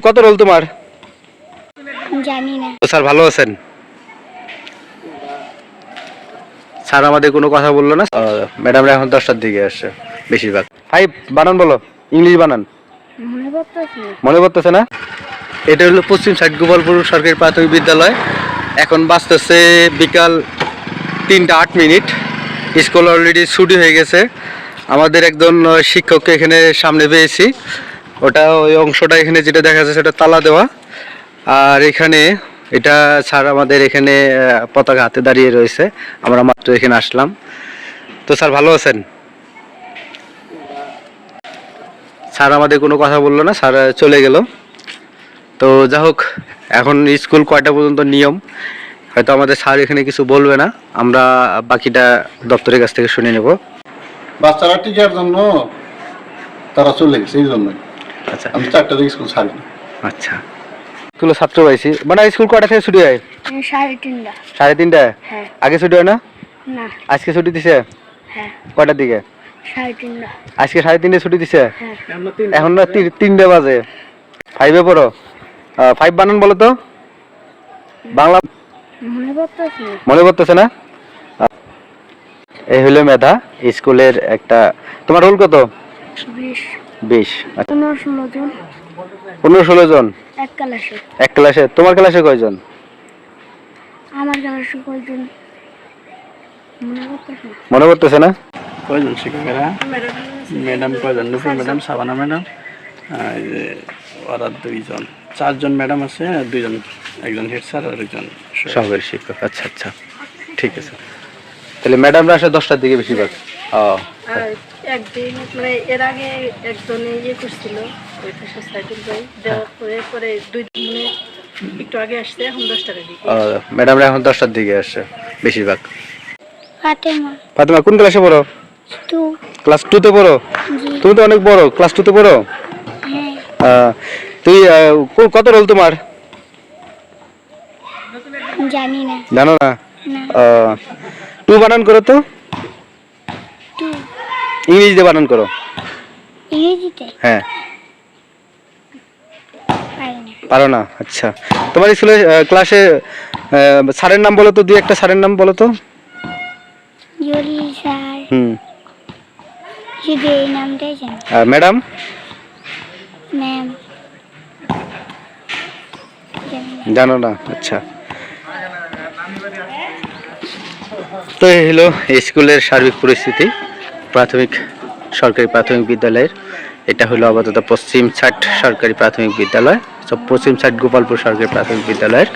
কত রোল তোমার? জানি না। স্যার ভালো আছেন? স্যার আমাদের কোনো কথা বললো না। ম্যাডামরা এখন 10টার দিকে আসছে বেশিরভাগ। হাই বানান বলো, ইংলিশ বানান। মনে পড়তেছে না? এটা হলো পশ্চিম সাইড গোপালপুর সরকারি প্রাথমিক বিদ্যালয়। এখন বাজতেছে বিকাল 3:08। স্কুল অলরেডি ছুটি হয়ে গেছে। আমাদের একজন শিক্ষককে এখানে সামনে পেয়েছি। ওটা ওই অংশটা এখানে যেটা দেখা যাচ্ছে সেটা তালা দেওয়া। আর এখানে এটা স্যার আমাদের এখানে পতাকা হাতে দাঁড়িয়ে রয়েছে। আমরা মাত্র এখানে আসলাম। তো স্যার ভালো আছেন? স্যার আমাদের কোনো কথা বললো না, স্যার চলে গেল। তো যা হোক, এখন স্কুল কয়টা পর্যন্ত নিয়ম হয়তো আমাদের স্যার এখানে কিছু বলবে না, আমরা বাকিটা দপ্তরের কাছ থেকে শুনে নেব। বাচ্চারা টিকার জন্য তারা চলে গেছে, এই জন্যই। আচ্ছা, আমি 4টা থেকে স্কুল ছাড়ি না। আচ্ছা, স্কুলে ছাত্র পাইছি। মানে স্কুল কয়টা থেকে ছুটি হয়? 3:30। 3:30? হ্যাঁ। আগে ছুটি হয় না? না। আজকে ছুটি দিছে? হ্যাঁ। কয়টার দিকে? 3:30। আজকে 3:30 ছুটি দিছে? হ্যাঁ। এখন না 3টে বাজে। 5-এ পড়ো? 5 বানান বলো তো বাংলা। মনে পড়তেছে না? এই হলো মেধা স্কুলের একটা। তোমার রোল কত? 20। 15-16 জন। 15-16 জন এক ক্লাসে। এক ক্লাসে? তোমার ক্লাসে কয়জন? আমার ক্লাসে কয়জন মনে পড়তেছে না? কয়জন শিক্ষকেরা? ম্যাডাম কয়জন? নুপুর ম্যাডাম, সাবানা ম্যাডাম, ওরা 2জন। 4জন ম্যাডাম আছে, 2জন, একজন হেড স্যার আর একজন সহকারী শিক্ষক। আচ্ছা আচ্ছা, ঠিক আছে। তাহলে ম্যাডামরা আসে 10টার দিকে বেশিরভাগ। আর একদিন মানে এর আগে একজনে করছিল ওই ফ্যাশন সাইকেল ভাই দেওয়ার পরে 2 দিন একটু আগে আসছে, এখন 10টার দিকে। ম্যাডামরা এখন 10টার দিকে আসে বেশিরভাগ। ফাতেমা। ফাতেমা কোন ক্লাসে পড়ো? 2। ক্লাস 2-তে পড়ো? তুমি তো অনেক বড়, ক্লাস 2-তে পড়ো। হ্যাঁ। তুই কত রোল তোমার? জানি না। জানো না? না। 2 বানান করো তো। 2 ইংলিশ দিয়ে বানান করো। ইংরেজিতে হ্যাঁ। পারি না। পারো না? আচ্ছা, তোমার স্কুলে ক্লাসে স্যারের নাম বলো তো, 2-1টা স্যারের নাম বলো তো। জলিল স্যার। শুধু এই নামটাই জানি। আর ম্যাডাম? ম্যাম জানো না? আচ্ছা। তো এই হলো স্কুলের সার্বিক পরিস্থিতি সরকারি প্রাথমিক বিদ্যালয়ের। এটা হলো আপাতত পশ্চিম ছাট সরকারি প্রাথমিক বিদ্যালয়, পশ্চিম ছাট গোপালপুর সরকারি প্রাথমিক বিদ্যালয়ের।